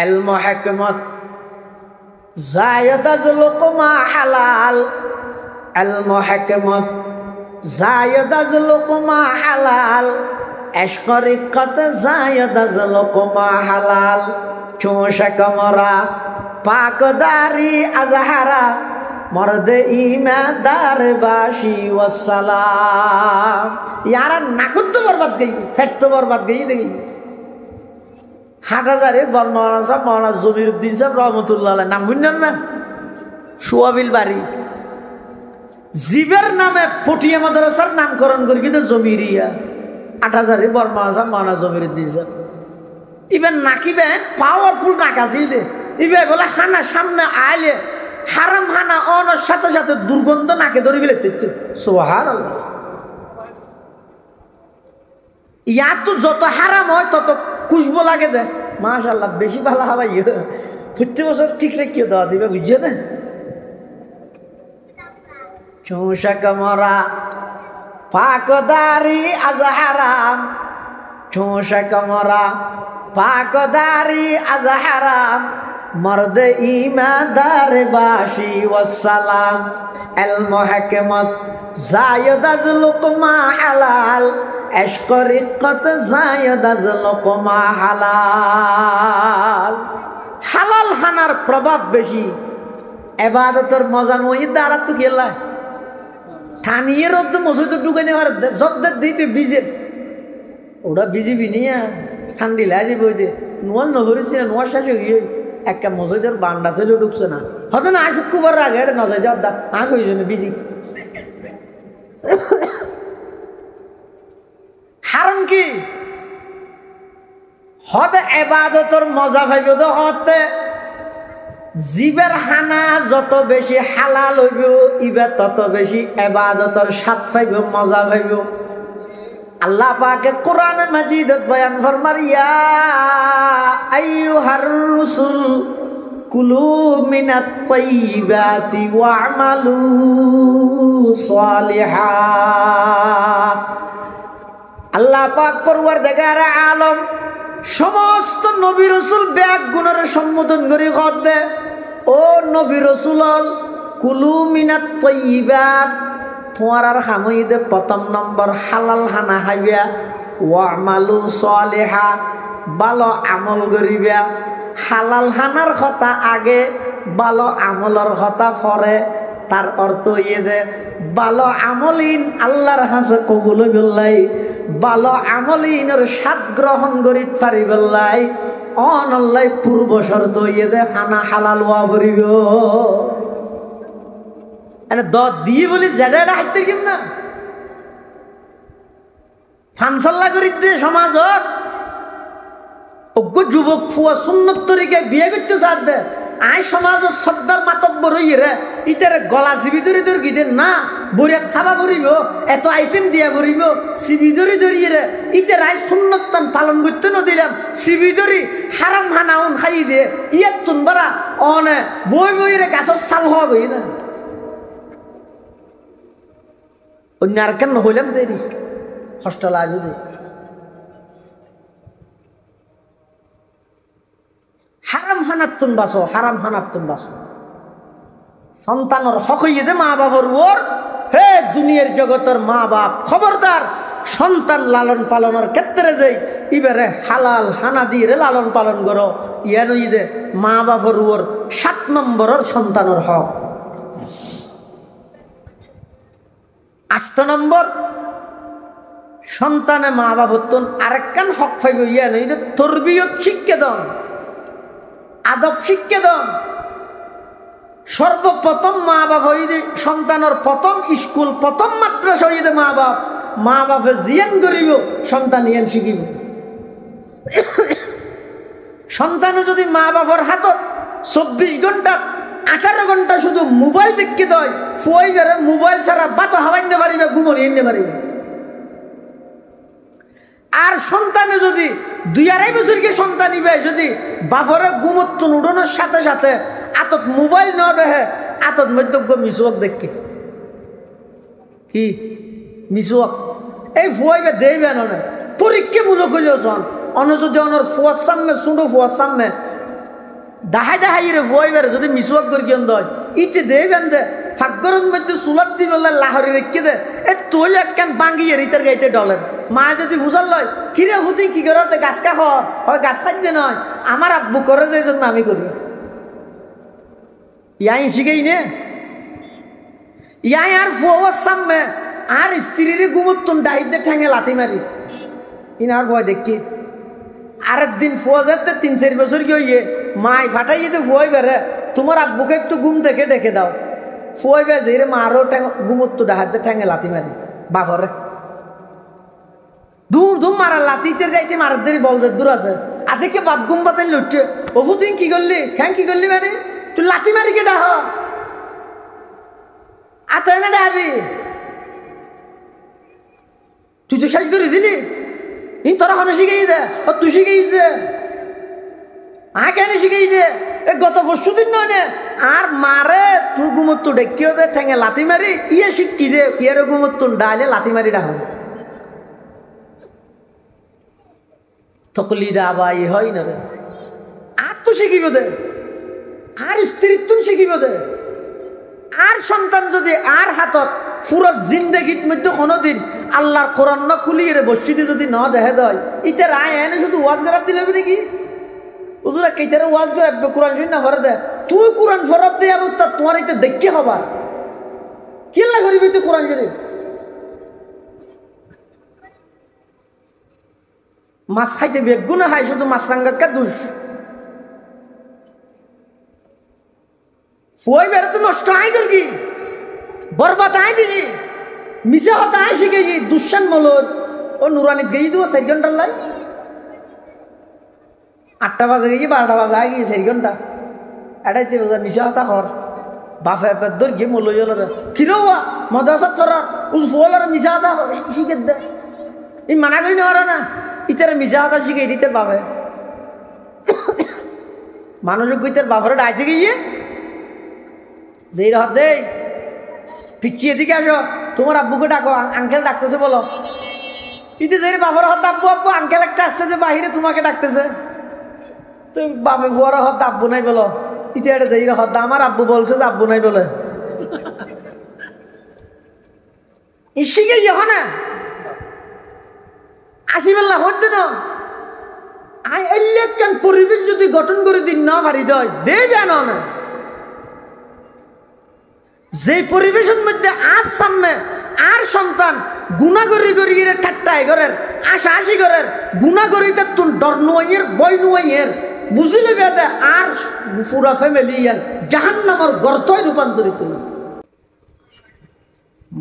ইলম হিকমত জায়দাজ লুকমা হালাল, ইলম হিকমত জায়দাজ লুকমা হালাল, ইশক রিক্কত জায়দাজ লুকমা হালাল, চোষে কমরা পাকদারি আজহারা, মর্দে ইমাদার বাসি ওয়াসসালাম। ইয়ারা নাকুত তো বরবাদ গই, ফেট তো বরবাদ গই দেখি। হাটহাজারে বর্মনা সাহেব মৌলানা জমিরুদ্দিন সাহেব রহমতুল্লাহ আলাইহি নাম শুনলেন না? সোয়াবিল বাড়ি জীবের নামে পটিয়া মাদ্রাসার নামকরণ করি কিন্তু জমিরিয়া। হাটহাজারে বর্মনা সাহেব মৌলানা জমিরুদ্দিন সাহেব ইবেন নাকিবেন পাওয়ারফুল নাকাজি দে। ইবে বলে হানা সামনে আইলে হারাম হানা অনর সাথে সাথে দুর্গন্ধ নাকে ধরে ফেলে দিতে। সুবহানাল্লাহ। ইয়া তো যত হারাম হয় তত খুশবু লাগে দে। মাশাআল্লাহ বেশি ভালো হবাই প্রত্যেক বছর ঠিক রেখে দেওয়া দিবে, বুঝছে না? চৌষা কমরা পাকদারি আজহারাম, চৌষা কমরা পাকদারি আজহারাম, মর্দে ইমাদার বাসি ওয়াসসালাম, ইলম হিকমত জায়দাজ লুকমা হালাল, ইশক রিক্কত জায়দাজ লুকমা হালাল। হালাল খানার প্রভাব বেশি, ইবাদতের মজা নই। দ্বারা তো গেলা ঠানিয়ে রোদ মসজিদ ঢুকে নেওয়ার জদ্দের দিতে বিজে ওটা বিজিবি নিয়ে ঠান্ডি লাজি বইতে নোয়ার নহরিস না, নোয়ার শেষে গিয়ে একটা মসজিদের বান্ডা থেকে ঢুকছে না, হয়তো না শুক্রবার আগে এটা নজর যাওয়ার দা আঁক হয়েছে না বিজি। কারণ কি হতে এবাদতর মজা পাইব তো হতে জীবের হানা যত বেশি হালাল হইব ইবে তত বেশি এবাদতর স্বাদ পাইব, মজা পাইব। আল্লাহ পাকে কোরআনে মাজিদত বয়ান ফরমার, ইয়া আইয়ুহার রাসূল কুলু মিনাত তাইয়্যিবাতি ওয়া'মালু সালিহা। আল্লাহ পাক পরওয়ারদিগার আলম সমস্ত নবী রাসূল ব্যাগ গুণের সম্বোধন করে কদে, ও নবী রাসূল কুলু মিনাত তাইয়্যিবাত, তোমার হামইদে প্রথম নম্বর হালাল হানা খাইবা, ওয়া'মালু সালিহা ভালো আমল করিবা। হালাল হানার কথা আগে, ভালো আমলের কথা পরে। তার অর্থ ইয়ে যে ভালো আমলিন আল্লাহর কাছে কবুল হইবলাই, ভালো আমলিনের স্বাদ গ্রহণ করিতে পারিবলাই, অনল্লাই পূর্ব শর্ত ইয়ে যে হানা হালাল হওয়া পড়িব। এনে দত দিয়ে বলি যেটা হাইতে কিন না ফানসল্লা করি দিয়ে সমাজত অজ্ঞ যুবক ফুয়া সুন্নত তরিকে বিয়ে করতে চার দে আই সমাজের সর্দার মাতব্বর হইয়ে রে ইতারে গলা সিবি ধরি ধরি গিয়ে না বরিয়া খাবা পড়িব, এত আইটেম দিয়া পড়িব, সিবি ধরি ধরিয়ে রে ইতার আই সুন্নত তান পালন করতে নদিলাম, সিবি ধরি হারাম হানাউন খাই দিয়ে ইয়ার তুন বারা অনে বই বই রে গাছর চাল হওয়া বই না। অন্য আর কেন হইলাম দেরি হস্টেল আজ হারাম হানাত্তুন বাসো, হারাম হানাত্তুন বাসো। সন্তানের হক হইয়ে দে মা বাবার ওর। হে দুনিয়ার জগতের মা বাপ খবরদার, সন্তান লালন পালনের ক্ষেত্রে যাই ইবারে হালাল হানা দিয়ে লালন পালন করো। ইয়ান দে মা বাবার ওর 7 নম্বরের সন্তানের হক। 8 নম্বর সন্তানে মা বাবতন আরেকখান হক পাইব, ইয়ান দে তরবিয়ত শিক্ষা দন, আদব শিক্ষা দন। সর্বপ্রথম মা বাপ হইতে সন্তানের প্রথম স্কুল প্রথম মাদ্রাসা হইতে মা বাপ, মা বাপে জিয়ান করিব সন্তান ইয়ান শিখিব। সন্তানে যদি মা বাপের হাতত 24 ঘন্টা 18 ঘন্টা শুধু মোবাইল দেখতে দেয়, ফুয়াই বেড়ে মোবাইল ছাড়া বাতো হাওয়াইতে পারিবে, ঘুমনি এনে পারিবে। আর সন্তানে যদি 2-2.5 বছরকে সন্তান ইবে যদি বাপরে ঘুমত্ব উড়ানোর সাথে সাথে আতত মোবাইল না দেখে আতত মধ্যজ্ঞ মিশুয়াক দেখে কি মিশুয়াক এই ফুয়াইবে দেইবে না পরীক্ষামূলক হইলেও শোন অন্য যদি অনর ফুয়ার সামনে শুনো ফুয়ার সামনে দাহাই রে ভয় বেড়ে যদি মিসওয়াক করি কেন দয় ইতে দে বেঁধে ফাঁকরের মধ্যে চুলার দি বললে লাহরি রেখে দে এ তোল একখান বাঙ্গিয়ে রিতার গাইতে ডলের মা যদি বুঝার লয় কিরে হুতি কি করতে গাছ খা হয় গাছ খাইতে নয় আমার আব্বু করে যে জন্য আমি করি ইয়াই শিখেই নে ইয়াই আর ফুয়ার সামনে আর স্ত্রীর গুমুত্তন ডাইতে ঠেঙে লাথি মারি ইন আর ভয় দেখি আরেকদিন ফুয়া যেতে 3-4 বছর কি হইয়ে মাই ফাটাই যেতে ফুয়াই বেড়ে তোমার আব্বুকে একটু ঘুম থেকে ডেকে দাও ফুয়াই বেড়ে যে রে মারও গুমুত্তু ডাহাতে ঠেঙে লাথি মারি বাপরে ধুম ধুম মারা লাতিতের গাইতে মারার দেরি বল যে দূর আছে আদিকে বাপ গুম বাতাই লুটছে ওফুদিন কি করলি খ্যাং কি করলি মানে তুই লাথি মারি কে ডাহ আতে না ডাবি তুই তো শেষ করে দিলি ইন তোরা হনে শিখেই দে ও তুই শিখেই দে কেন শিখেই দে এ গত পরশু দিন নয় নে আর মারে তুই গুমত্তু ডেকিও দে ঠেঙে লাথি মারি ইয়ে শিখি দে ইয়ের গুমত্তুন ডালে লাথি মারি ডাহ তকলিদা আবাই হয় না রে আর তো শিখিব দে আর স্ত্রীত্ব শিখিব দে আর সন্তান যদি আর হাতত পুরো জিন্দেগির মধ্যে কোনোদিন আল্লাহর কোরআন না খুলিয়ে রে বসিতে যদি না দেখে দেয় ইতে রায় এনে শুধু ওয়াজ করার দিলে নাকি হুজুরা কেইটারে ওয়াজ করে কোরআন শুনে না ভরে দে তুই কোরআন ফরত দিয়ে অবস্থা তোমার ইতে দেখে হবার কেলা করিবি তুই কোরআন শরীফ মাছ খাইতে বেগুনা খাই শুধু মাছ রাঙ্গাক্কা দুষ ফুয়াই বেড়ে তো নষ্ট আয় কর কি বরবাদ আয় দিলি মিশা হতা আয় শিখেছি দুঃসান মলোর ও নুরানিত গেছি তো 4 ঘন্টার লাই 8টা বাজে গেছি 12টা বাজে আয় গিয়ে 4 ঘন্টা এটাইতে বাজে মিশা হতা কর বাফে দর গিয়ে মলো জল কিরো মদাসত করা উস ফোলার মিশা হতা শিখে দে ই মানা করি নেওয়ার না ইতারে মিশা হতা শিখে দিতে বাফে মানুষ গইতের বাফরে ডাইতে গিয়ে যেই রাত দেই পিছিয়ে দিকে আসো তোমার আব্বুকে ডাকো আঙ্কেল ডাকতেছে বলো ইতে যে বাবার হাত আব্বু আব্বু আঙ্কেল একটা আসছে যে বাহিরে তোমাকে ডাকতেছে তো বাপে ফুয়ার হাত আব্বু নাই বলো ইতে এটা যেই হাত আমার আব্বু বলছে যে আব্বু নাই বলে শিখে যখন না আসি বেলা হচ্ছে না আই এলাকান পরিবেশ যদি গঠন করে দিন না পারি দেবে না যে পরিবেশের মধ্যে আজ সামনে আর সন্তান গুণাগরি গরিয়ে ঠাট্টাই ঘরের আশা আশি ঘরের গুণাগরিতে তুন ডর নুয়াইয়ের বই নুয়াইয়ের বুঝিলে বেদে আর পুরা ফ্যামিলি জাহান্নামের গর্তয় রূপান্তরিত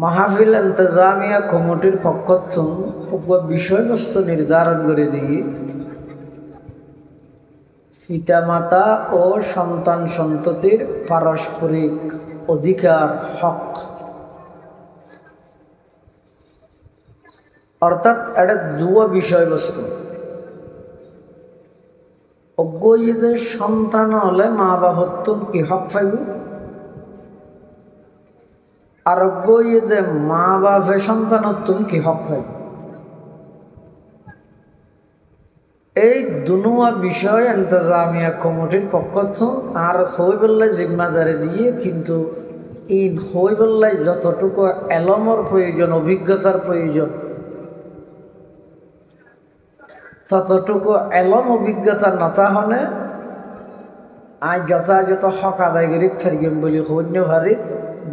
মাহফিল ইন্তজামিয়া কমিটির পক্ষ থেকে বিষয়বস্তু নির্ধারণ করে দিয়ে পিতামাতা ও সন্তান সন্ততির পারস্পরিক অধিকার হক অর্থাৎ এটা দুয়া বিষয়বস্তু অজ্ঞদের সন্তান হলে মা বাবার কি হক পাইব আর অজ্ঞদের মা বাপের সন্তানত্ব কি হক পাইব এই দুনুয়া বিষয় ইন্তজামিয়া কমিটির পক্ষ আর হই বললে জিম্মাদারি দিয়ে কিন্তু ইন হই বললে যতটুকু এলমর প্রয়োজন অভিজ্ঞতার প্রয়োজন ততটুকু এলম অভিজ্ঞতা নতা হলে আজ যথাযথ হক আদায় করি ফেরগেম বলি হইন্য ভারি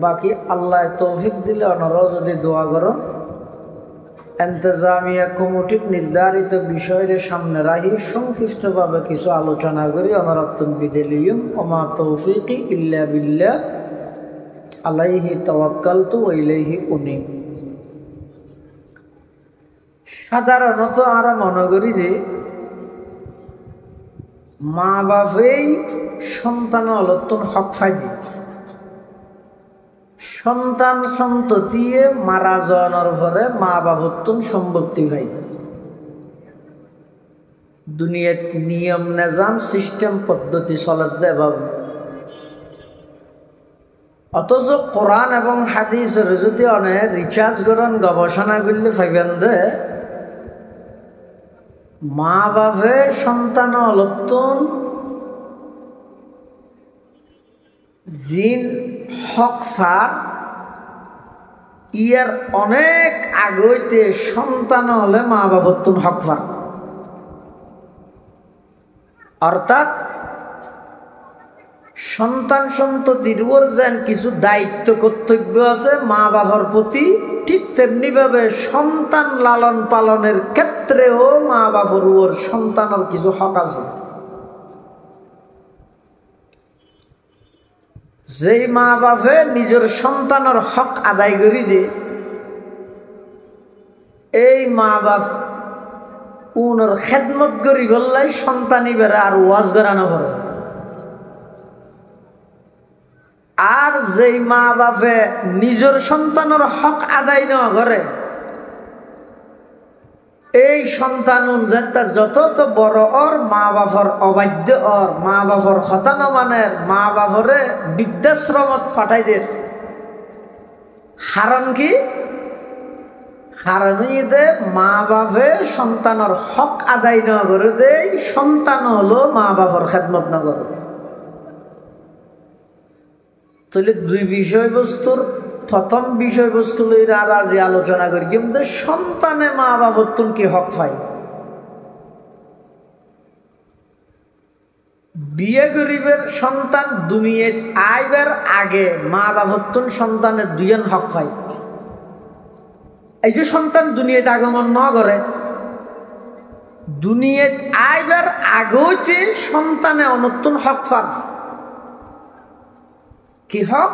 বাকি আল্লাহ তৌফিক দিলে অনারা যদি দোয়া করো ইন্তজামিয়া কমিটির নির্ধারিত বিষয়ের সামনে রাখি সংক্ষিপ্তভাবে কিছু আলোচনা করি অনারাত্তুম বিদেলিয়ম ওমা তৌফিকি ইল্লা বিল্লাহ আলাইহি তাওয়াক্কালতু ওয়া ইলাইহি উনীব। সাধারণত আমরা মনে করি যে মা বাপেই সন্তান অলত্তন হক ফাইদি সন্তান সন্ততিয়ে মারা যাওয়ার পরে মা বাবত্তন সম্পত্তি ভাই দুনিয়ার নিয়ম নিজাম সিস্টেম পদ্ধতি চলে দেবাব অথচ কোরআন এবং হাদিসের যদি অনেক রিচার্জ করেন গবেষণা করলে পাইবেন দে মা বাপে সন্তান অলত্তন জিন হক ফার ইয়ার অনেক আগইতে সন্তান হলে মা বাবার তুন হক ফার, অর্থাৎ সন্তান সন্ততির উপর যেন কিছু দায়িত্ব কর্তব্য আছে মা বাবার প্রতি, ঠিক তেমনি ভাবে সন্তান লালন পালনের ক্ষেত্রেও মা বাবার উপর সন্তানের কিছু হক আছে। যেই মা বাপে নিজের সন্তানের হক আদায় করি দে, এই মা বাপ উনার খেদমত করি বললাই সন্তানি বেড়া আর ওয়াজ করানো করে। আর যেই মা বাপে নিজের সন্তানের হক আদায় না করে, এই সন্তান যত তো বড় ওর মা বাপর অবাধ্য, ওর মা বাপর কথা ন মানের, মা বাপরে বৃদ্ধাশ্রমত ফাটাই দে। কারণ কি? কারণ মা বাপে সন্তানের হক আদায় না করে দেয়, সন্তান হলো মা বাপর খেদমত না করে। তাহলে দুই বিষয়বস্তুর প্রথম বিষয়বস্তু লইরা রাজি আলোচনা করি, কিন্তু সন্তানে মা বাবার তুন কি হক পাই। বিয়ে গরিবের সন্তান দুনিয়ায় আইবার আগে মা বাবার তুন সন্তানের দুইজন হক পাই। এই যে সন্তান দুনিয়াতে আগমন ন করে, দুনিয়ায় আইবার আগতে সন্তানে অনতুন হক পান। কি হক?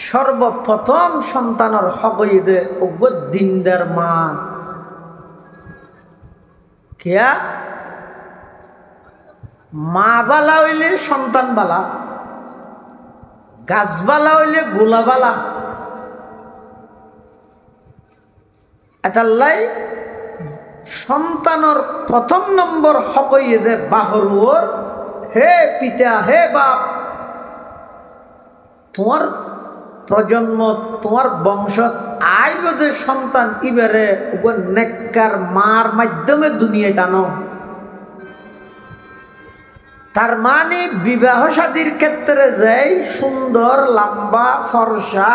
সর্বপ্রথম সন্তানের হক হইতে দিনদার মা। কিয়া? মা বালা হইলে সন্তান বালা, গাছ বালা হইলে গোলা বালা। এটালাই সন্তানের প্রথম নম্বর হক হইতে বাপর ওর, হে পিতা, হে বাপ, তোমার প্রজন্ম, তোমার বংশ আইবদের সন্তান ইবারে নেককার মার মাধ্যমে দুনিয়ায় টানো। তার মানে বিবাহ শাদীর ক্ষেত্রে যাই সুন্দর লম্বা ফর্সা,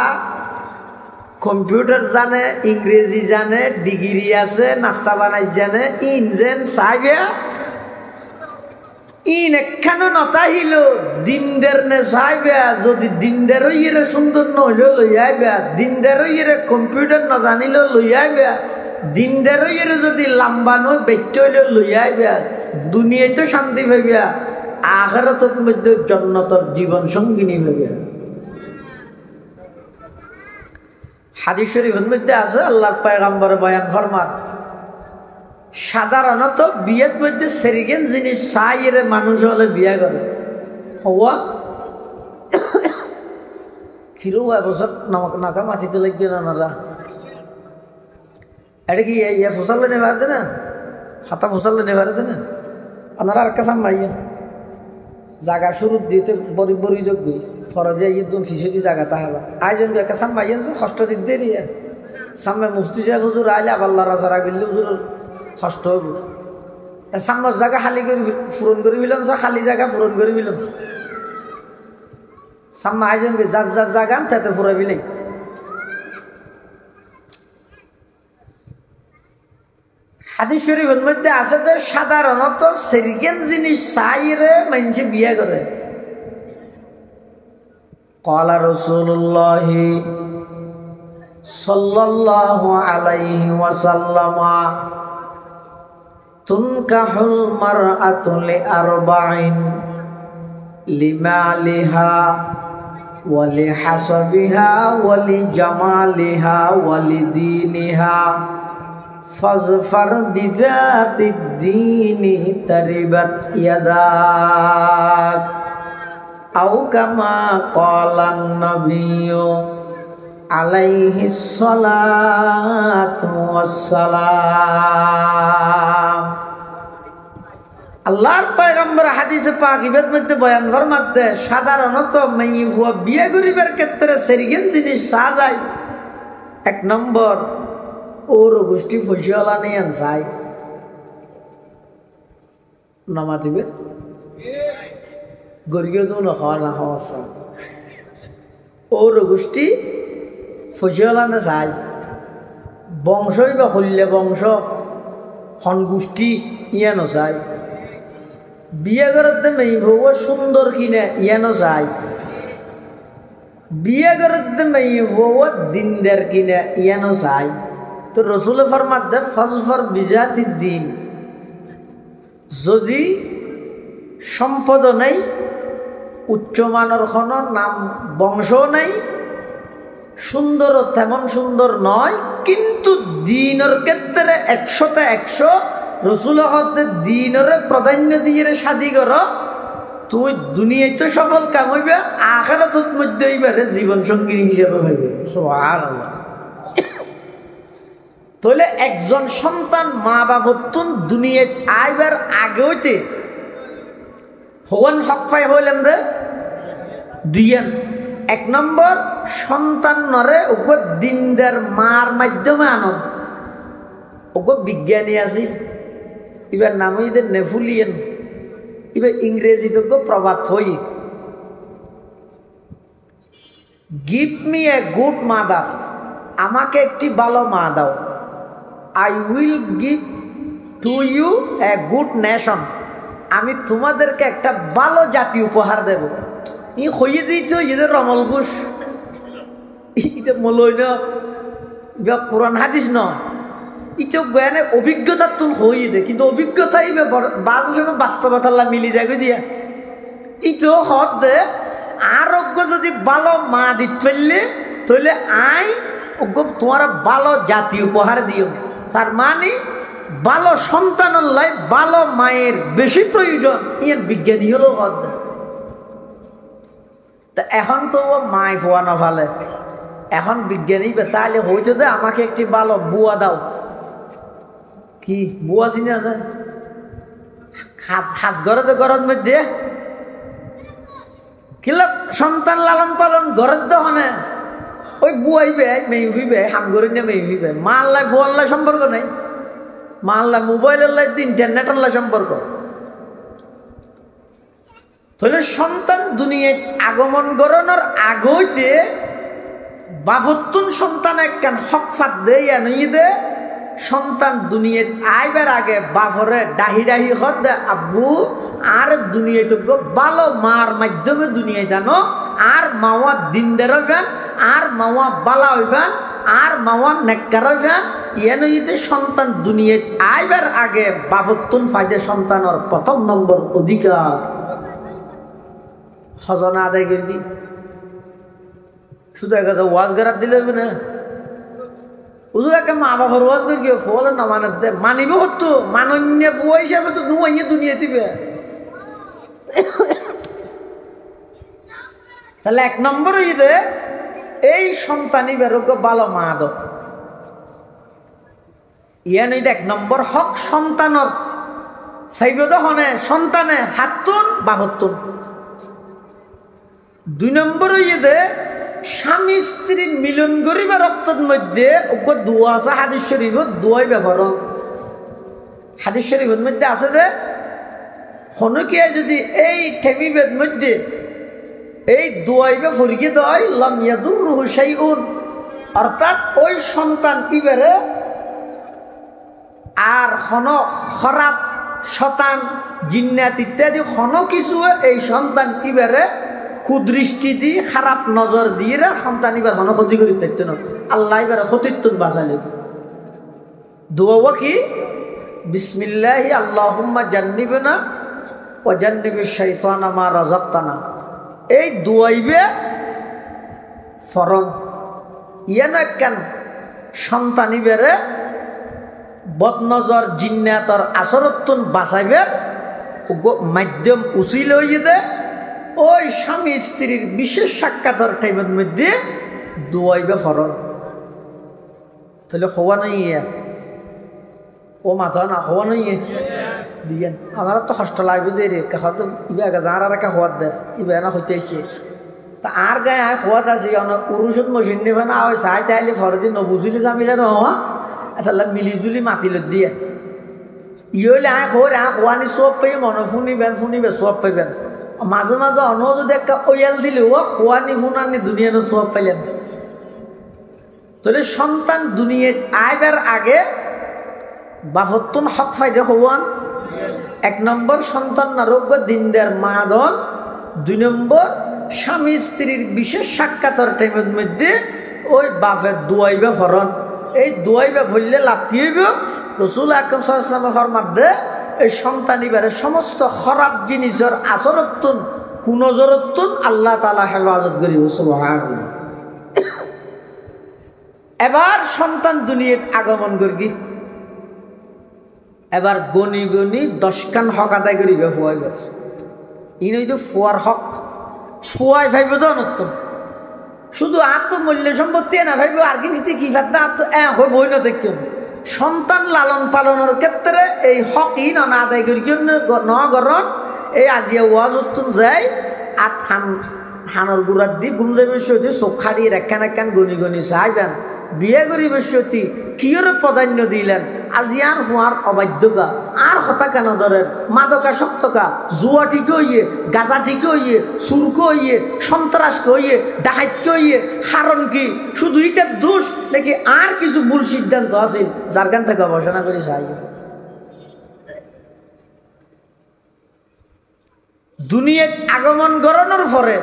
কম্পিউটার জানে, ইংরেজি জানে, ডিগ্রি আছে, নাস্তা বানাই জানে, ইনজেন চাইবে ইন একখানো নতাহিল দিনদের নে চাইবে। যদি দিনদের ইয়ে সুন্দর নহইল লই আইবা, দিনদের ইয়ে কম্পিউটার ন জানিল লই আইবা, দিনদের ইয়ে যদি লম্বা নয় বেট্য হইল লই আইবা। দুনিয়ায় তো শান্তি পাইবা, আখিরাতের মধ্যে জান্নাতের জীবন সঙ্গিনী হইবে। হাদিস শরীফের মধ্যে আছে আল্লাহর পয়গম্বর বয়ান ফরমান, সাধারণত বিয়ের মধ্যে সেরিগেন জিনিস চাইরে মানুষ হলে বিয়ে করে। হওয়া খিরো এবছর নাকা মাটিতে লাগবে না নারা, এটা কি ফসলে নেবার দে না, হাতা ফসলে নেবার দে না। আপনারা আর কাছে মাইয়ে জায়গা শুরু দিতে বড়ি বড়ি যোগ্য ফরজে একদম ফিসদি জায়গা তাহলে আয়োজন একটা সাম মাইয়েন কষ্ট দিক দিয়ে সামনে মুফতি সাহেব হুজুর আইলে আবার লড়া চড়া করলে হুজুর কষ্ট হইব। সামনের জায়গা খালি করে পূরণ করে দিলাম, খালি জায়গা পূরণ করে দিলাম। সামনে আয়োজন যার যার জায়গা তাতে ফুরাই বিলাই। হাদিস শরীফের মধ্যে আছে যে সাধারণত সেরিকেন জিনিস চাইরে মানুষে বিয়ে করে। ক্বালা রাসূলুল্লাহ সাল্লাল্লাহু আলাইহি ওয়াসাল্লাম তুনকাহুল মারআতু লিআরবাইন লিমালিহা ওয়া লিহাসাবিহা ওয়া লিজামালিহা ওয়া লিদীনিহা ফাজফার বিযাতিদ দীনি তারিবাত ইয়াদাক আও কামা ক্বালান নাবিয়্যু আলাইহিস সালাতু ওয়াসসালাম। আল্লাহর পয়গম্বর হাদিসে পাক ইবাদ মধ্যে বয়ান ফরমাতে সাধারণত মেয়ে হুয়া বিয়ে গরিবের ক্ষেত্রে সেরিগেন জিনিস চা যায়। এক নম্বর ওর গোষ্ঠী ফসিওয়ালা নেই চাই নামাতিবে গরিব তো না হওয়া না হওয়া ওর গোষ্ঠী ফসিয়ালানে চাই বংশই বা হল্লে বংশ হন গোষ্ঠী ইয়ানো চাই বিয়ে করতে মেয়ে বউ সুন্দর কিনে ইয়ানো চাই বিয়ে করতে মেয়ে বউ দিনদার কিনে ইয়ানো চাই তো রসুল ফরমাতে ফজফর বিজাতি দিন যদি সম্পদ নেই উচ্চমানের কোনো নাম বংশ নেই সুন্দর তেমন সুন্দর নয় কিন্তু দিনের ক্ষেত্রে 100তে 100 রসুল হতে দিনের প্রাধান্য দিয়ে শাদি কর তুমি দুনিয়ায় তো সফল কাম হইবে আখিরাতের মধ্যে হইবে জীবন সঙ্গী হিসেবে হইবে সুবহানাল্লাহ। তাহলে একজন সন্তান মা বাবতুন দুনিয়ায় আইবার আগে হইতে হওয়ান হক পাই হইলেন দে দুইয়ান। 1 নম্বর সন্তান নরে ওকে দিনদার মার মাধ্যমে আনন্দ ওকে বিজ্ঞানী আছে এবার নাম হইতে নেফুলিয়ান এবার ইংরেজিতে প্রবাদ হই give me a good mother আমাকে একটি ভালো মা দাও I will give to you a good nation আমি তোমাদেরকে একটা ভালো জাতি উপহার দেব। ই হইয়ে দিয়েছ এদের রমল ঘোষ ইতে মলই না ইবা কোরআন হাদিস ন ইতে জ্ঞানে অভিজ্ঞতা তুল হইয়ে দে কিন্তু অভিজ্ঞতা ইবে বাজু সময় বাস্তবতা মিলি যায় দিয়া ইতেও হত দে আরোগ্য যদি ভালো মা দিতে পারলে তাহলে আই তোমার ভালো জাতি উপহার দিও। তার মানে ভালো সন্তানের লাই ভালো মায়ের বেশি প্রয়োজন ইয়ার বিজ্ঞানী হলো হত তা এখন তো ও মায় ফোয়া না ভালে এখন বিজ্ঞানী তাহলে হইতো দে আমাকে একটি ভালো বুয়া দাও কি বুয়া চিনি না হাস ঘরে তো ঘরের মধ্যে কিলা সন্তান লালন পালন ঘরের তো হনে ওই বুয়াইবে মেয়ে হইবে হাম করে নিয়ে মেয়ে হইবে মা আল্লাহ ফোয়া আল্লাহ সম্পর্ক নাই মা আল্লাহ মোবাইল আল্লাহ ইন্টারনেট আল্লাহ সম্পর্ক। তাহলে সন্তান দুনিয়ায় আগমন করানোর আগতে বাফতুন সন্তান একখান হক ফাত দেয় আনই দে সন্তান দুনিয়ায় আইবার আগে বাফরে ডাহি ডাহি হত দে আব্বু আর দুনিয়ায় তো ভালো মার মাধ্যমে দুনিয়ায় জানো আর মাওয়া দিনদার হইবেন আর মাওয়া বালা হইবেন আর মাওয়া নেককার হইবেন ইয়ানো যদি সন্তান দুনিয়ায় আইবার আগে বাফতুন ফায়দে সন্তানের 1 নম্বর অধিকার খজনা আদায় করবি শুধু এক ওয়াজ গড়াত দিলে হবে না হুজুর একে মা বাবার ওয়াজ করি ফল না মানে দে মানিবে হতো মানন্য বুয়া হিসাবে তো নুয়াইয়ে দুনিয়া দিবে। তাহলে 1 নম্বর হইতে এই সন্তানই বেরোকে ভালো মা দো ইয়া নই 1 নম্বর হক সন্তানর সাইবদ হনে সন্তানে হাতুন বাহতুন। 2 নম্বর হইতে স্বামী স্ত্রীর মিলন করিবা রক্তের মধ্যে দোয়া আছে হাদিস শরীফত দোয়াই ব্যবহার হাদিস শরীফের মধ্যে আছে যে হনকিয়া যদি এই ঠেমিবের মধ্যে এই দোয়াইবে ফরিকে দেয় লাম ইয়াদুররুহু শাইউন অর্থাৎ ওই সন্তান ইবারে আর হন খারাপ শতান জিন্নাত ইত্যাদি হন কিছু এই সন্তান ইবারে কুদৃষ্টি দিয়ে খারাপ নজর দিয়ে সন্তান এবার হন ক্ষতি করি থাকতো না আল্লাহ এবার ক্ষতিত্বন বাঁচালে দোয়া কি বিসমিল্লাহি আল্লাহুম্মা জান্নিবনা ওয়া জান্নিবিশ শাইতানা মা রাযাকতানা এই দোয়াইবে ফরম ইয়ান একখান সন্তান এবারে বদনজর জিন্নাতর আসরত্তন বাঁচাইবে মাধ্যম উচিল হয়ে দে ওই স্বামী স্ত্রীর বিশেষ সাক্ষাতের টাইমের মধ্যে দোয়াইবে ফরন তাহলে হওয়া নাই ও মাথা না হওয়া নাই দিয়েন আমার তো কষ্ট লাগবে দে রে হয়তো ইবা যার আর হওয়ার দেয় ইবা না হইতে এসছে তা আর গায়ে আয় হওয়াত আছে উরুষত মশিন নেবে না ওই চাই তাইলে ফরদি নবুঝুলি জামিলে নহা তাহলে মিলিজুলি মাতিল দিয়ে ইহলে আয় হর আয় হওয়ানি সব পাই মনে শুনিবেন সব পাইবেন মাঝে মাঝে অন্য যদি একটা ওয়াল দিলে ও খোয়ানি ফুনানি দুনিয়ানো সব পাইলেন। তাহলে সন্তান দুনিয়ায় আইবার আগে বাফত্তন হক ফাইদে হওয়ান। 1 নম্বর সন্তান না রোগ দিন দেয়ার মা দন। 2 নম্বর স্বামী স্ত্রীর বিশেষ সাক্ষাতের টাইমের মধ্যে ওই বাপের দোয়াইবে ফরন। এই দোয়াইবে ফললে লাভ কি হইব? রাসূল আকরাম সাল্লাল্লাহু আলাইহি ওয়াসাল্লামের ফরমাতে এই সন্তান ইবারে সমস্ত খারাপ জিনিসের আসরতুন কুনজরতুন আল্লাহ তাআলা হেফাজত করিব। সুবহানাল্লাহ। এবার সন্তান দুনিয়াত আগমন করবি, এবার গনি গনি 10 খান হক আদায় করিবে ফুয়াইবার। ইনই তো ফুয়ার হক ফুয়াই ভাইব দনত্তম শুধু আত্মমূল্য সম্পত্তি না ভাইব আর কি নীতি কি ফাদ্দা আত্ম হই না দেখুন। সন্তান লালন পালনের ক্ষেত্রে এই হকই না আদায় করি নগরণ এই আজিয়া ওয়াজতুন যায় আর হানর গুড়ার দি ঘুম যাবে সত্যি চোখ খাড়িয়ে একখান গনি গনি চাইবেন। বিয়ে করিবে সত্যি কিয়র প্রাধান্য দিলেন আজিয়ান হওয়ার অবাধ্যকা আর হতাকা নদরের মাদকা শক্তকা জুয়া ঠিক হইয়ে গাজা ঠিক হইয়ে সুরকো হইয়ে সন্ত্রাসকে হইয়ে ডাহাইতকে হইয়ে কারণ কি শুধু ইটার দোষ নাকি আর কিছু ভুল সিদ্ধান্ত আছে যার গান থেকে গবেষণা করে চাই। দুনিয়ায় আগমন করানোর পরে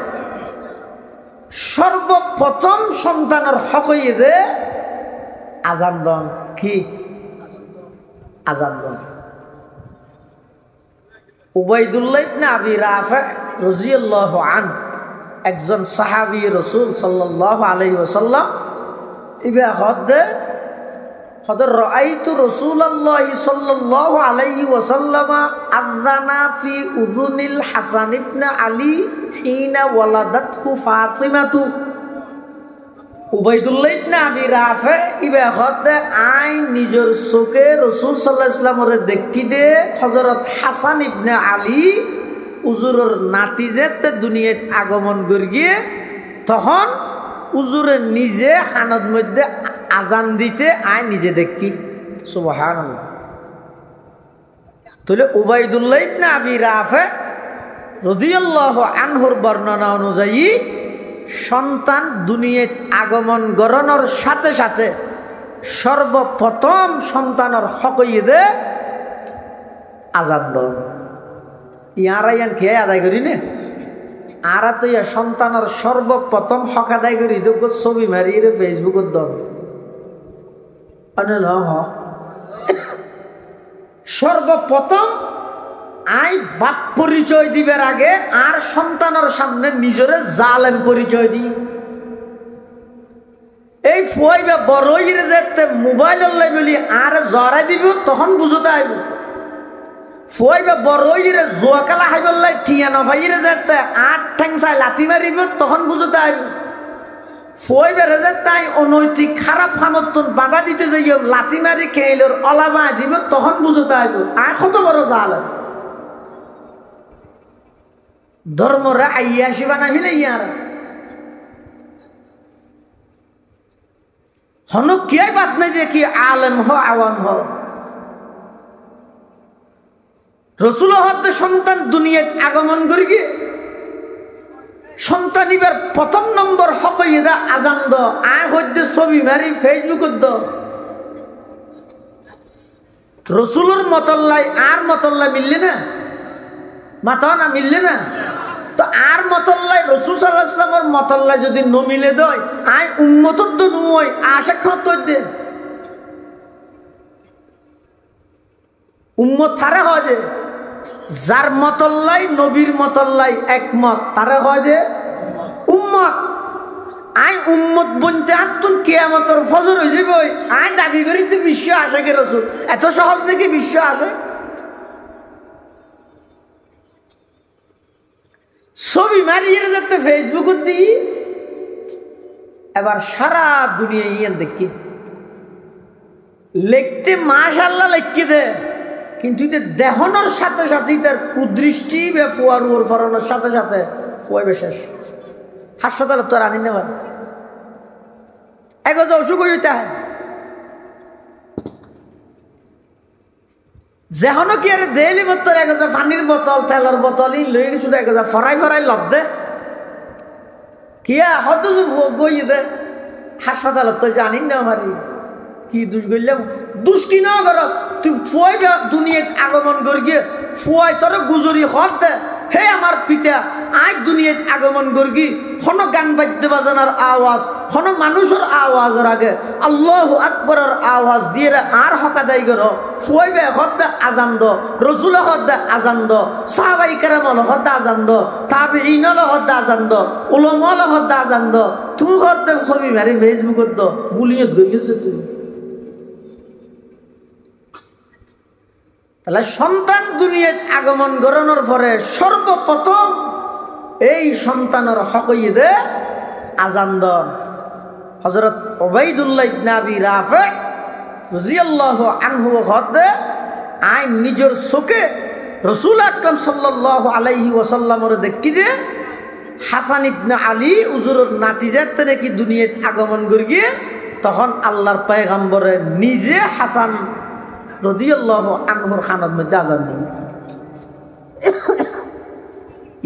সর্বপ্রথম সন্তানের হক হইয়ে দে আজান দন। কি আজান দন? উবাইদুল্লাহ ইবনে আবি রাফি রাদিয়াল্লাহু আনহু একজন সাহাবী রাসূল সাল্লাল্লাহু আলাইহি ওয়াসাল্লাম ইবা হদে হদর রাআইতু রাসূলুল্লাহ সাল্লাল্লাহু আলাইহি ওয়াসাল্লাম আযানা ফি উযুনিল হাসান ইবনে আলী হিনা ওয়ালাদাতহু ফাতিমাতু। উবাইদুল্লাহ ইবনে আবি রাফি ইবা হদে আই নিজের চোখে রাসূল সাল্লাল্লাহু আলাইহি ওয়াসাল্লামরে দেখি দে হযরত হাসান ইবনে আলী উজুরের নাতিজেতে দুনিয়াত আগমন করিয়ে তখন উজুরে নিজে খানত মধ্যে আজান দিতে আয় নিজে দেখি। সুবহানাল্লাহ। তাহলে উবাইদুল্লাহ ইবনে আবি রাফি রাদিয়াল্লাহু আনহুর বর্ণনা অনুযায়ী সন্তান দুনিয়াত আগমন করানোর সাথে সাথে সর্বপ্রথম সন্তানের হক হইয়ে দে আজান দন। ইয়ারা ইয়ান কে আদায় করি নে আরা তো ইয়া সন্তানের সর্বপ্রথম হক আদায় করি তো ছবি মারিয়ে ফেসবুকত দন। সর্বপ্রথম আই বাপ পরিচয় দিবার আগে আর সন্তানের সামনে নিজরে জালেম পরিচয় দি। এই ফুয়াইবা বড়ই যেতে মোবাইল বলি আর জড়াই দিব তখন বুঝতে আইব। ফুয়াইবা বড়ই জোয়া কালা হাইবল্লাই টিয়া নভাইরে যেতে আট ঠ্যাং চাই লাথি মারিব তখন বুঝতে আইব। ফুয়াইবার যে তাই অনৈতিক খারাপ খামতন বাধা দিতে যাই লাথি মারি খেইলর অলাবাই দিব তখন বুঝতে আইব। আর কত বড় জালেম ধর্মরা আইয়াসি বানাইলে ইয়ার হন কে বাদ নাই যে কি আলেম হ আওয়াম হ। রসুল হতে সন্তান দুনিয়াত আগমন করি গিয়ে সন্তান ইবার প্রথম নম্বর হক ইদা আজান দ আয় হইতে ছবি মারি ফেসবুকত দ। রসুলের মতল্লাই আর মতল্লাই মিললে না মাথা না মিললে না তো আর মতল্লাই রসুল সাল্লাল্লাহু আলাইহি ওয়াসাল্লামের মতল্লাই যদি নমিলে দয় আই উম্মতত দ নয় আশা খত দে উম্মত থারে হয় যে যার মতল্লাই নবীর মতল্লাই একমত তারে হয় যে উম্মত। আই উম্মত বনতে আতুন কিয়ামতের ফজর হয়ে যাবে আই দাবি করি তো বিশ্ব আসে কে রসুল এত সহজ দেখি বিশ্ব আসে। ছবি মারিয়ে যেতে ফেসবুকত দিই এবার সারা দুনিয়া ইয়ে দেখি লিখতে মাশাআল্লাহ লিখি দে কিন্তু দেহনের সাথে সাথে তার কুদৃষ্টি বে ফুয়ার ফরানোর সাথে সাথে ফুয়াইবে শেষ। হাসপাতাল তো রানি নেবার এগো অসুখ হইতে যেহনো কি আর দেলি মতো এক হাজার পানির বোতল তেলের বোতল ই লই শুধু এক হাজার ফরাই ফরাই লব দে কিয়া হত গই দে হাসপাতালত তো জানি না আমারি কি দুষ গইলাম দুষ কি না করস তুই ফুয়াই দুনিয়াত আগমন করি গিয়ে ফুয়াই তোর গুজরি হত দে হে আমার পিতা আজ দুনিয়াত আগমন করি হন গান বাদ্য বাজানোর আওয়াজ হন মানুষের আওয়াজের আগে আল্লাহু আকবরের আওয়াজ দিয়ে আর হকাদাই কর ফুয়াইবে হদ্দা আজান দ রসুল হদ্দা আজান দ সাহাবাই কেরামল হদ্দা আজান দ তাবিঈনল হদ্দা আজান দ উলামাল হদ্দা আজান দ তুই হদ্দা ছবি মারি ফেসবুকত দ বুলিয়ত গই গেছে তুই তাহলে সন্তান দুনিয়াত আগমন করানোর পরে সর্বপ্রথম এই সন্তানের হকই দে আজান দ হযরত উবাইদুল্লাহ ইবনে আবি রাফি রাদিয়াল্লাহু আনহু হদে আই নিজের চোখে রাসূল আকরাম সাল্লাল্লাহু আলাইহি ওয়াসাল্লামের দেখি দে হাসান ইবনে আলী হুজুরের নাতিজাতে নাকি দুনিয়াত আগমন করি গিয়ে তখন আল্লাহর পয়গম্বরে নিজে হাসান রাদিয়াল্লাহু আনহুর খানার মধ্যে আজান দিন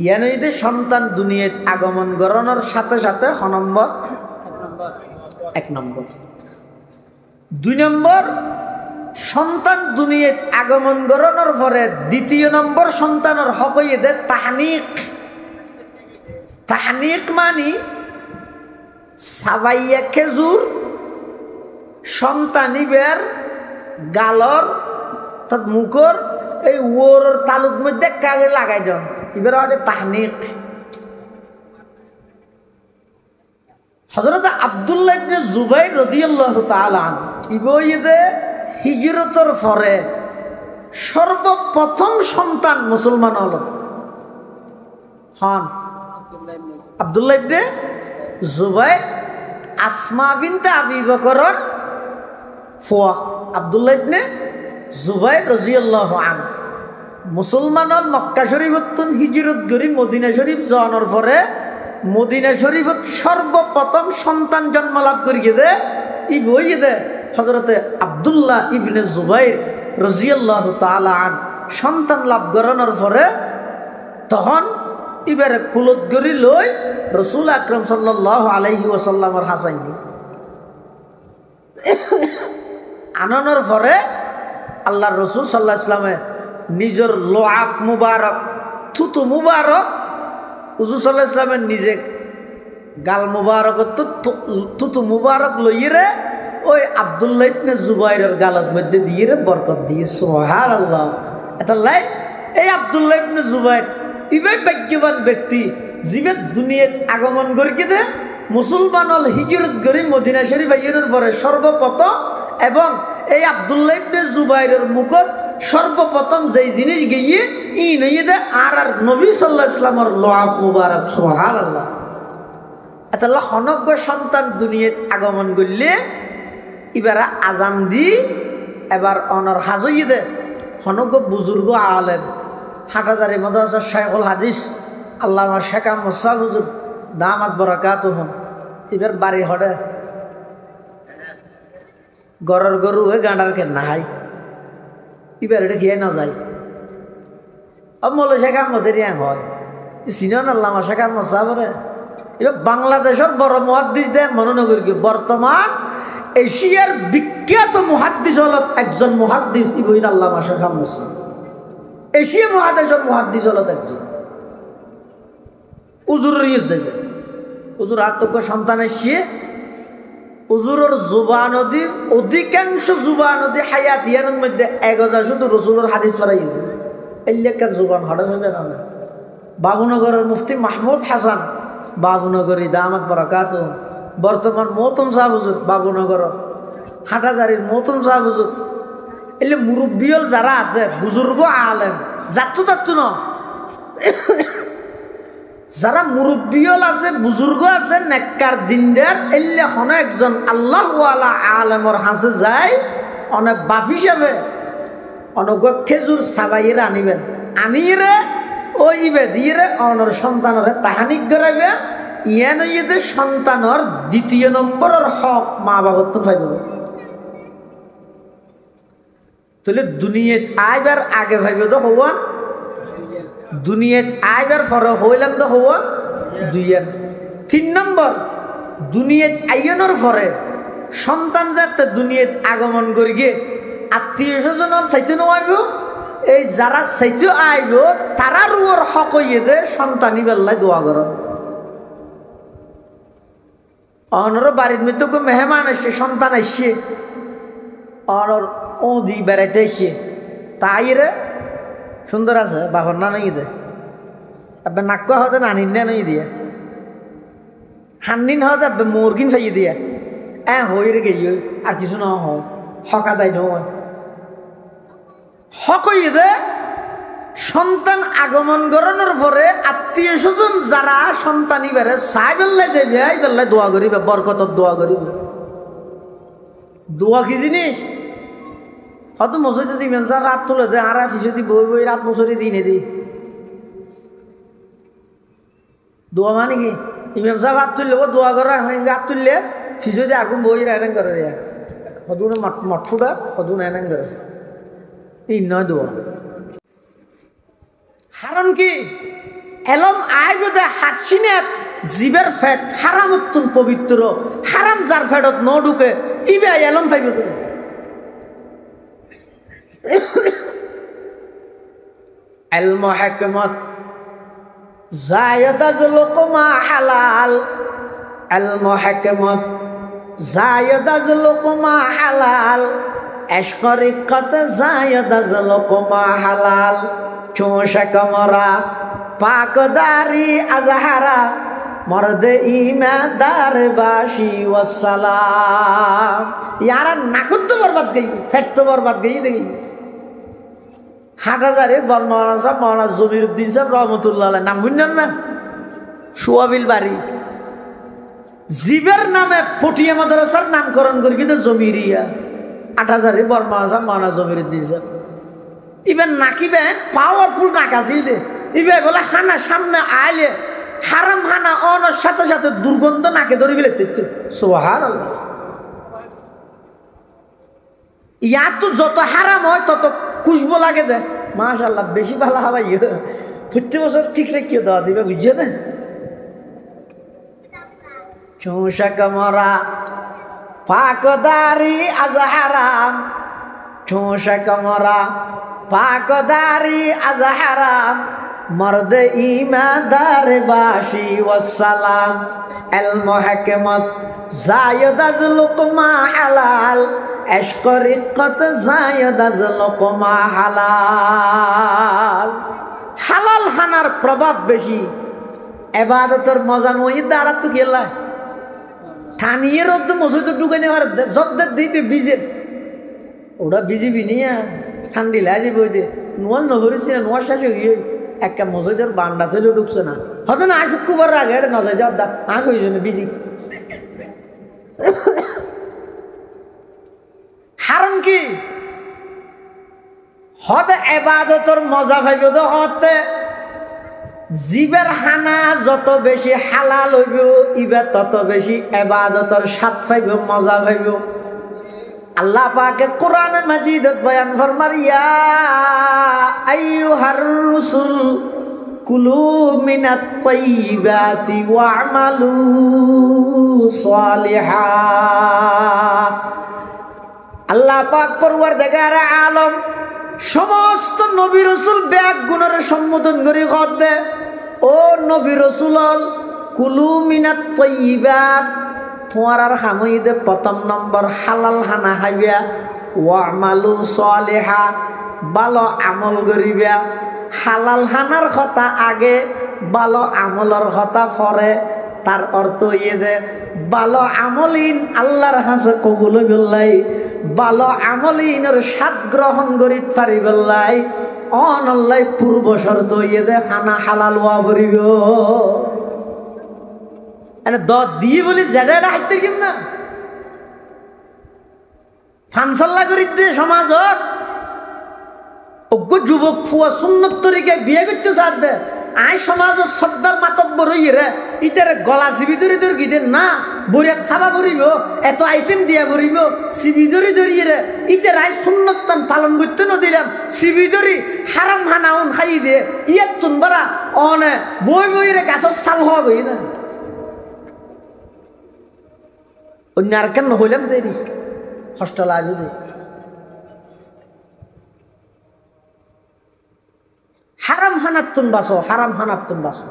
ইয়ানইতে সন্তান দুনিয়াত আগমন করানোর সাথে সাথে এক নম্বর 2 নম্বর সন্তান দুনিয়াত আগমন করানোর পরে দ্বিতীয় নম্বর সন্তানের হক হইতে তাহনিক মানি সাবাইয়া খেজুর সন্তানিবের গালর তার মুখর এই ওর তালুক মধ্যে কাগে লাগাই দেন এবার হচ্ছে তাহনিক হযরত আব্দুল্লাহ ইবনে জুবাইর রাদিয়াল্লাহু তাআলা ইবইদে হিজরতের পরে সর্বপ্রথম সন্তান মুসলমান হল হন আব্দুল্লাহ ইবনে জুবাইর আসমা বিনতে আবি বকরের ফুয়া আব্দুল্লাহ ইবনে জুবাইর রাদিয়াল্লাহু আনহু মুসলমান হল মক্কা শরীফতুন হিজরত করি মদিনা শরীফ যাওয়ার পরে মদিনা শরীফত সর্বপ্রথম সন্তান জন্ম লাভ করিয়ে দে ই বই দে হযরতে আব্দুল্লাহ ইবনে জুবাইর রাদিয়াল্লাহু তাআলা আন সন্তান লাভ করানোর পরে তখন ইবারে কুলত গরি লই রাসূল আকরাম সাল্লাল্লাহু আলাইহি ওয়াসাল্লামের হাসাইনি আনানোর পরে আল্লাহর রাসূল সাল্লাল্লাহু আলাইহি ওয়াসাল্লামে নিজের লোআব মুবারক থুতু মুবারক হুজুর সাল্লাল্লাহু আলাইহি ওয়াসাল্লামের নিজে গাল মুবারক থুতু মুবারক লইরে ওই আব্দুল্লাহ ইবনে জুবাইরের গালের মধ্যে দিয়ে বরকত দিয়ে সুবহানাল্লাহ এটা লাই এই আব্দুল্লাহ ইবনে জুবাইর ইবে ভাগ্যবান ব্যক্তি যিবে দুনিয়াত আগমন করি দে মুসলমান হল হিজরত করি মদিনা শরীফ আইনের পরে সর্বপ্রথম এবং এই আব্দুল্লাহ ইবনে জুবাইরের মুখত সর্বপ্রথম যেই জিনিস গিয়ে ই নইয়ে দে আর নবী সাল্লাল্লাহু আলাইহি ওয়াসাল্লামের লোআব মুবারক সুবহানাল্লাহ এটা হনজ্ঞ সন্তান দুনিয়াত আগমন করলে এবারে আজান দি এবার অনর হাজই দে হনজ্ঞ বুজুর্গ আলেম হাটাজারি মাদ্রাসা শাইখুল হাদিস আল্লামা শেখ আহমদ সাহেব হুজুর দামাত বারাকাতুহুম এবার বাড়ি হড়ে গরর গরু হয়ে গাঁডারকে নাহাই এবার এটা গিয়ে না যায় মৌলা শেখ আহমদের ইয়াং হয় চিনেন আল্লামা শেখ আহমদ সাহেবরে এবার বাংলাদেশের বড় মুহাদ্দিস দেন মনোনগর বর্তমান এশিয়ার বিখ্যাত মুহাদ্দিস হল একজন মুহাদ্দিস ইবইদ আল্লামা শেখ আহমদ সাহেব এশিয়া মহাদেশের মুহাদ্দিস হল একজন উজুরের যাবে উজুর আত্মজ্ঞ সন্তান এসে উজুরের জুবানদী অধিকাংশ জুবানদী হায়াত ইয়ানের মধ্যে 1000 শুধু রসুলের হাদিস পড়াই এই লেখার জুবান হঠাৎ হবে না বাবুনগরের মুফতি মাহমুদ হাসান বাবুনগরী দামাত বারাকাতুহু বর্তমান মহতম সাহেব হুজুর বাবুনগর হাটাজারির মহতম সাহেব হুজুর এলে মুরব্বিয়ল যারা আছে বুজুর্গ আলেম যাত্তু ন যারা মুরব্বিয়ল আছে বুজুর্গ আছে নেককার দিনদার এলে হন একজন আল্লাহওয়ালা আলেমর হাসে যায় অনেক বাপ হিসাবে অনেক খেজুর সাবাইয়ের আনিবেন আনিয়ে ওই ইবে দিয়ে অনর সন্তানের তাহানিক গড়াইবে ইয়ান ইয়েতে সন্তানের দ্বিতীয় 2 নম্বরের হক মা বাবার তো পাইব তাহলে দুনিয়াত আইবার আগে ভাইবে তো হওয়া, দুনিয়াত আইবার পরে হইলাম তো হওয়া দুইয়ার। 3 নম্বর, দুনিয়াত আইয়নের পরে সন্তান যাতে দুনিয়াত আগমন করি গিয়ে আত্মীয় স্বজনের চাইতে নইব, এই যারা চাইতে আইব তারা রুয়ার হক হইয়ে দে সন্তানি বেল্লায় দোয়া কর। অনর বাড়ির মধ্যে কেউ মেহমান আসছে, সন্তান আসছে, অনর ও দি বেড়াইতে আসছে, তাই রে সুন্দর আছে বাবার না নাই দে, আপনার নাক্কা হতে নানিন না নাই দিয়ে, হান্নিন হতে আপনি মুরগিন ফাইয়ে দিয়ে হই রে গেই আর কিছু না হকা দেয় নয় হক হইয়ে দে। সন্তান আগমন করানোর পরে আত্মীয় স্বজন যারা সন্তানি বেড়ে চাই বেল্লাই যাইবে, এই বেল্লাই দোয়া করিবে, বরকতর দোয়া করিবে। দোয়া কি জিনিস? হয়তো মসজিদ যদি ইমাম সাহেব হাত তুলে দেয় আর ফিসদি বই বই রাত মসুরি দিই নেই। দোয়া মানে কি? ইমাম সাহেব হাত তুললে ও দোয়া করা হাত তুললে ফিসদি আগুন বই রায়নাং করে সদু মঠফুটা সদু নায়নাং করে, এই নয় দোয়া। হারাম কি? এলম আই বোধে হাসিনাত জীবের ফেট হারাম উত্তম পবিত্র, হারাম যার ফেটত ন ঢুকে ইবে এলম ফাইব। এলম হিকমত জায়দাজ লুকমা হালাল, এলম হিকমত জায়দাজ লুকমা হালাল, এশকরিকত জায়দাজ লুকমা হালাল, চোষা কমরা পাকদারি আজহারা মর্দে ইমাদার বাসি ওয়াসসালাম। ইয়ারা নাকুত তো বরবাদ গই, ফেট তো বরবাদ গই দেখি। হাটহাজারে বর্মনা সাহেব মৌলানা জমিরুদ্দিন সাহেব রহমতুল্লাহ আলাইহি নাম শুনলেন না? সোয়াবিল বাড়ি জীবের নামে পটিয়া মাদ্রাসার নামকরণ করি কিন্তু জমিরিয়া। হাটহাজারে বর্মনা সাহেব মৌলানা জমিরুদ্দিন সাহেব ইবেন নাকিবে পাওয়ারফুল নাকাছিল দে, ইবে বলে হানা সামনে আইলে হারাম হানা অনর সাথে সাথে দুর্গন্ধ নাকে ধরে ফেলে। সুবহানাল্লাহ। ইয়া তো যত হারাম হয় তত খুশবু লাগে দে, মাশাআল্লাহ বেশি ভালো হবাই। 50 বছর ঠিক রেখে দেওয়া দিবে, বুঝছে না? চৌষা কমরা পাকদারি আজহারাম, চৌষা কমরা পাকদারি আজহারাম মর্দে ইমাদার বাসি ওয়াসসালাম, এলম হিকমত জায়দাজ লুকমা হালাল, এশকরিকত জায়দাজ লুকমা হালাল। হালাল খানার প্রভাব বেশি, ইবাদতের মজা নই দ্বারা তো গেলা ঠানিয়ে রোদ মসজিদ ঢুকে নেওয়ার জদ্দের দিতে বিজে ওটা বিজিবি নিয়ে ঠান্ডি লাজি বই দিয়ে নোয়ার নহরিস না, নোয়ার শেষে গিয়ে একটা মসজিদের বান্ডা থেকে ঢুকছে না, হয়তো না আসুক কুবার আগে এটা নজর যাওয়ার দা আঁক হয়েছে না বিজি। হারাম কি? হতে এবাদতর মজা পাইব তো হতে জীবের হানা যত বেশি হালাল হইব ইবে তত বেশি এবাদতর স্বাদ পাইব, মজা পাইব। আল্লাহ পাকে কোরআন মাজিদত বয়ান ফরমার, ইয়া আইয়ুহার রাসূল কুলু মিনাত তাইয়্যিবাতি ওয়া'মালু সালিহা। আল্লাহ পাক পরওয়ারদিগার আলম সমস্ত নবী রাসূল ব্যাগ গুণের সম্বোধন করে কদে, ও নবী রাসূল কুলু মিনাত তাইয়্যিবাত, তোমার আর হামইদে প্রথম নম্বর হালাল হানা খাইবা, ওয়া'মালু সালিহা ভালো আমল করিবা। হালাল হানার কথা আগে, ভালো আমলের কথা পরে। তার অর্থ ইয়ে যে ভালো আমলিন আল্লাহর হাসে কবুল হইবলাই, ভালো আমলিনের স্বাদ গ্রহণ করিতে পারিবলাই, অনল্লাই পূর্ব শর্ত ইয়ে যে হানা হালাল হওয়া পড়িব। এনে দত দিয়ে বলি যেটা এটা হাইতে কিম না ফানসল্লা করি দিয়ে সমাজত অজ্ঞ যুবক ফুয়া সুন্নত তরিকে বিয়ে করতে চার দে আই সমাজের সর্দার মাতব বড় ইয়ে ইতার গলা চিবি ধরি ধরি গিয়ে না বরিয়া খাবা ভরিব এত আইটেম দিয়া ভরিব চিবি ধরি ধরি রে ইতার আই সুন্নতান পালন করতে নদিলাম চিবি ধরি হারাম হানাউন খাই দিয়ে ইয়াত তুন বারা অনে বই বই রে গাছর চাল হওয়া গই না অন্য আর কেন হইলাম দেরি হস্টেল আজ হারাম হানাত্তুন বাসো হারাম হানাত্তুন বাসো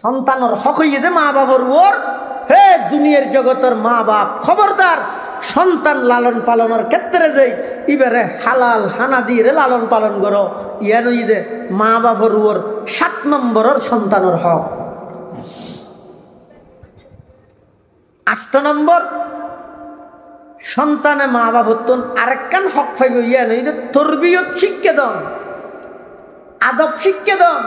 সন্তানের হক হইয়ে দে মা বাবার ওর হে দুনিয়ার জগতের মা বাপ খবরদার সন্তান লালন পালনের ক্ষেত্রে যাই এবারে হালাল হানা দিয়ে লালন পালন করো ইয়ান দে মা বাবার ওর 7 নম্বরের সন্তানের হক 8 নম্বর সন্তানে মা বাবতন আরেকখান হক পাইব ইয়ান দে তরবিয়ত শিক্ষা দাও আদব শিক্ষা দাও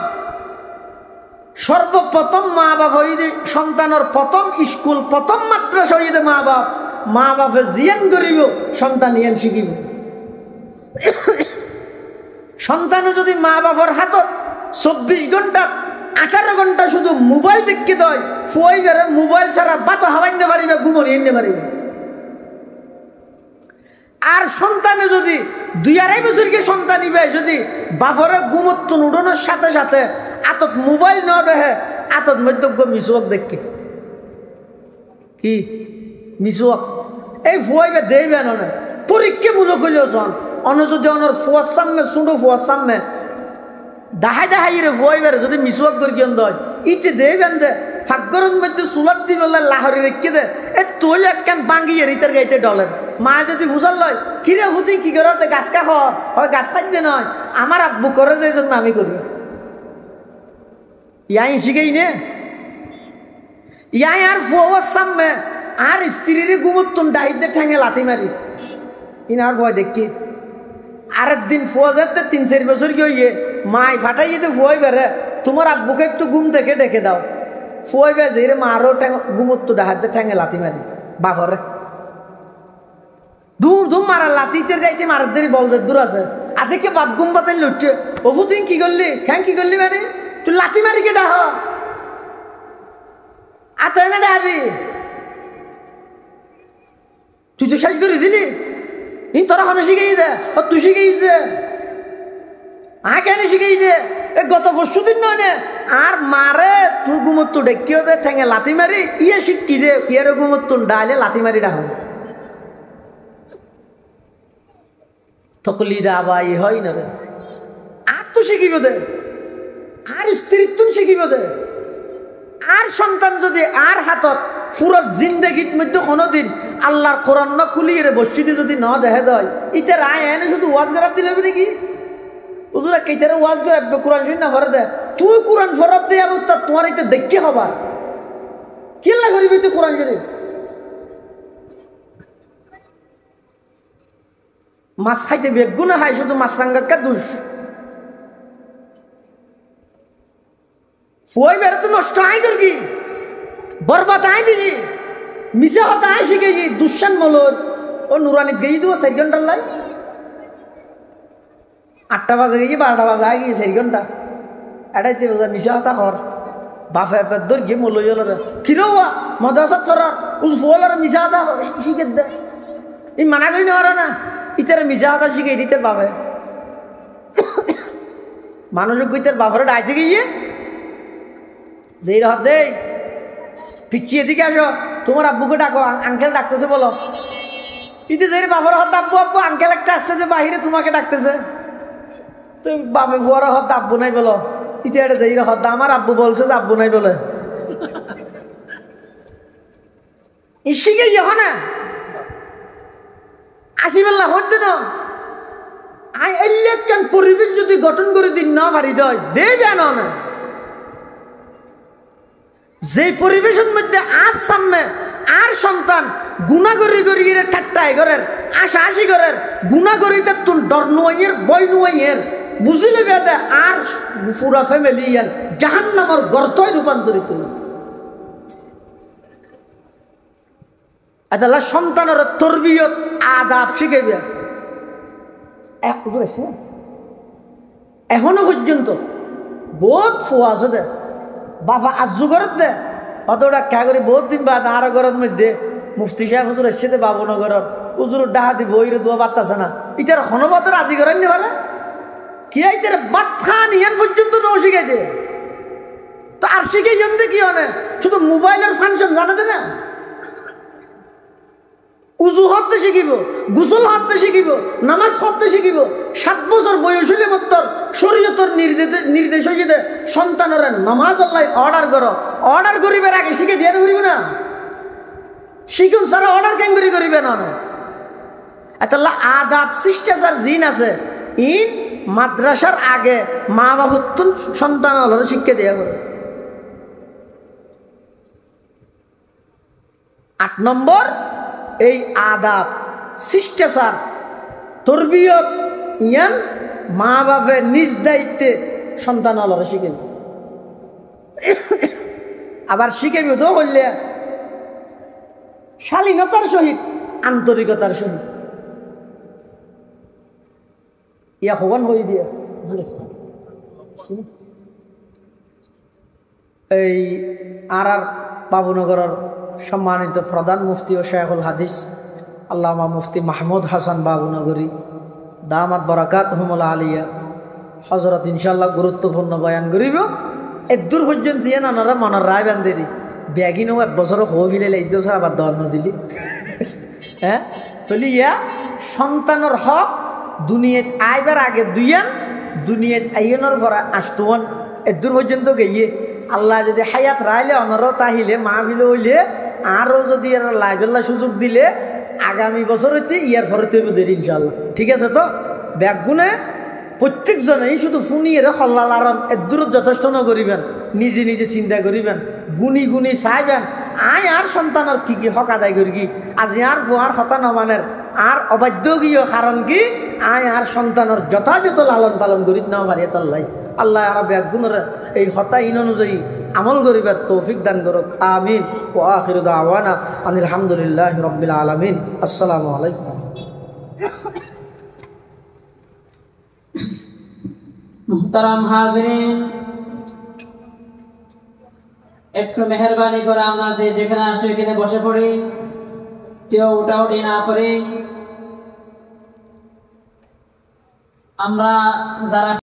সর্বপ্রথম মা বাপ হইদে সন্তানের প্রথম স্কুল প্রথম মাদ্রাসা হইদে মা বাপে জিয়ান করিব সন্তান ইয়ান শিখিব সন্তানে যদি মা বাপের হাতত 24 ঘন্টা 18 ঘন্টা শুধু মোবাইল দেখতে দেয় ফুয়াই বেড়ে মোবাইল ছাড়া বাত হাওয়াইতে পারিবে ঘুমনি এনে পারিবে আর সন্তানে যদি 2-2.5 বছরকে সন্তান ইবে যদি বাপরে ঘুমত্ব উড়ানোর সাথে সাথে আতত মোবাইল না দেখে আতত মধ্যজ্ঞ মিশুক দেখে কি মিশুক এই ফুয়াইবে দেইবে না পরীক্ষামূলক হইলেও শোন অন্য যদি অনর ফুয়ার সামনে শুনো ফুয়ার সামনে দাহাই দাহাই রে ফুয়াইবে যদি মিশুক করে কেন দেয় ইতে দেইবেন দে ফাঁকরের মধ্যে চুলার দি বললে লাহরি রেখে দে এ তোল একখান বাঙ্গিয়ে রিতার গাইতে ডলের মা যদি ফুসাল লয় কিরে হুতি কি করতে গাছ খা হয় গাছ খাইতে নয় আমার আব্বু করে যে জন্য আমি করি ইয়াই শিখেই নে ইয়াই আর ফুয়ার সামনে আর স্ত্রীর ঘুমতুন ডাইতে ঠেঙে লাথি মারি ইন আর ভয় দেখি আরেক দিন ফুয়া যেতে 3-4 বছর কি হইয়ে মাই ফাটাই যেতে ফুয়াই বেড়ে তোমার আব্বুকে একটু ঘুম থেকে ডেকে দাও ফুয়াই বে যে মারও ঘুমত্তু ডাহাতে ঠেঙে লাথি মারি বাপরে ধুম ধুম মারা লাথিতে যাইতে মারার দেরি বল যে দূর আছে আদিকে বাপ ঘুম বাতাই লুটছে ওহু তুই কি করলি হ্যাঁ কি করলি মানে তুই লাথি মারি কে ডাহ আতে না ডাবি তুই তো সাজ করে দিলি ই তোরা হনে শিখেই দে ও তুই শিখেই দে কেন শিখেই দে এ গত 4 দিন নয় আর মারে তুই ঘুমত্তু ডেকিও দে ঠেঙে লাথি মারি ইয়ে শিখি দে ইয়ের ঘুমত্তুন ডালে লাথি মারি ডাহ তকলি দা বাই হয় না রে আর তো শিখিব দে আর স্ত্রীত্ব শিখিব দে আর সন্তান যদি আর হাতত পুরো জিন্দগির মধ্যে কোনোদিন আল্লাহর কোরআন না খুলিয়ে রে বসিতে যদি না দেখা দেয় ইতে রায় এনে শুধু ওয়াজ করার দিলে নাকি হুজুরা কেইতারে ওয়াজ করে কোরআন শুন না ভরে দে তুই কোরআন ফরত দে অবস্থা তোমার ইতে দেখতে হবা কেলা করিবি তুই কোরআন শরীফ মাছ খাইতে বেগুনা খাই শুধু মাছ রাঙ্গাক্কা দুষ ফুয়াই বেড়ে তো নষ্ট আই করবি বরবাদ আই দিলি মিশা হতা আই শিখেছি দুঃসান মলর ও নুরানিত গেছি তো 4 ঘন্টার লাই 8টা বাজে গেছি 12টা বাজে আই গিয়ে 4 ঘন্টা 2:30 বাজে মিশা হতা কর বাফে দর গিয়ে মলো জল কিরো মাদ্রাসা করা উস ফোলার মিশা হতা শিখে দে ই মানা করি না না ইতারে মিশা হতা শিখে দিতে বাফে মানুষ গইতের বাফরে ডাইতে গিয়ে যেই রহ দে পিছিয়ে দিকে আসো তোমার আব্বুকে ডাকো আঙ্কেল ডাকতেছে বলো ইতে যে বাবার হত আব্বু আব্বু আঙ্কেল একটা আসছে যে বাহিরে তোমাকে ডাকতেছে তো বাপে ফুয়ার হত আব্বু নাই বলো ইতে এটা যেই হত আমার আব্বু বলছে যে আব্বু নাই বলে শিখে যাও না আসি বেলা হচ্ছে না আই এলাকান পরিবেশ যদি গঠন করে দিন না পারি দেয় দেবে না যে পরিবেশের মধ্যে আজ সামনে আর সন্তান গুণাগরি গরিয়ে ঠাট্টাই ঘরের আশা আশি ঘরের গুণাগরিতে তুন ডর নুয়াইয়ের বই নুয়াইয়ের বুঝিলে বেদে আর পুরা ফ্যামিলি ইয়ান জাহান্নামের গর্তয় রূপান্তরিত আল্লাহ সন্তানের তরবিয়ত আদাব শিখাইবে এখনো পর্যন্ত বহুত ফোয়া আছে বাবা আজু ঘরত দে অতটা খ্যা করি বহুত দিন বাদ আর ঘরের মধ্যে মুফতি সাহেব হুজুর এসছে বাবুনগরের হুজুর ডাহা দিব ওইরে দোয়া বাত্তাছে না ইটার হনবতের আজি করেন নি পারে কি আইতে বাত খান ইয়ান পর্যন্ত নৌ শিখাইতে তো আর শিখে জনতে কি হনে শুধু মোবাইলের ফাংশন জানাতে না উজু হতে শিখিব গোসল হতে শিখিব নামাজ পড়তে শিখিব 7 বছর বয়স হলে মত শরীয়তের নির্দেশ হইতে সন্তানের নামাজ আল্লাহ অর্ডার করিবার আগে শিখে দিয়ে করিব না শিখুন সারা অর্ডার কেন করিবে না এতলা আদাব শিষ্টাচার জিন আছে ইন মাদ্রাসার আগে মা বাবুর সন্তান হলো শিক্ষা দেওয়া করে 8 নম্বর এই আদাব শিষ্টাচার তরবিয়ত ইয়ান মা বাপের নিজ দায়িত্বে সন্তান হলো শিখে আবার শিখেবি তো বললে শালীনতার সহিত আন্তরিকতার সহিত ইয়া হবান হয়ে দিয়ে এই আর বাবুনগরের সম্মানিত প্রধান মুফতি ও শায়খুল হাদিস আল্লামা মুফতি মাহমুদ হাসান বাবুনগরী দামাত বরাকাতুহুমুল আলিয়া হযরত ইনশাআল্লাহ গুরুত্বপূর্ণ বয়ান করিব এদূর পর্যন্ত ইয়ে নানারা মনের রায় বান্ধেরি ব্যাগিনও 1 বছর হো ফিলে এই দোসর আবার দন্ন দিলি হ্যাঁ তলি ইয়া সন্তানের হক দুনিয়াত আইবার আগে দুনিয়াত আইনের পরে আষ্টুয়ান এদূর পর্যন্ত গিয়ে আল্লাহ যদি হায়াত রাইলে অনরও তাহিলে মাহফিলে হইলে আরও যদি এর লাইবেল্লা সুযোগ দিলে আগামী বছর হইতে ইয়ার ফরতে দেরি ইনশাআল্লাহ ঠিক আছে তো ব্যাগগুনে প্রত্যেকজনেই শুধু ফুনিয়ে হল্লাল আরাম এদূর যথেষ্ট ন করিবেন নিজে নিজে চিন্তা করিবেন গুনি চাইবেন আয় আর সন্তানের কি কি হক আদায় করি কি আজি আর ফুয়ার হতা নমানের আর অবাধ্য গিয়ে কারণ কি আয় আর সন্তানের যথাযথ লালন পালন করি নাও পারি তাল্লাই আল্লাহ আর ব্যাগগুনের এই হতা ইন অনুযায়ী আমল করিবার তৌফিক দান করুক আমিন ও আখিরু দাওয়ানা আনিল হামদুলিল্লাহি রাব্বিল আলামিন আসসালামু আলাইকুম মুহতারাম হাজিরিন একটু মেহেরবানি করে আমরা যে যেখানে আসি এখানে বসে পড়ি কেউ উঠাউঠি না করে আমরা যারা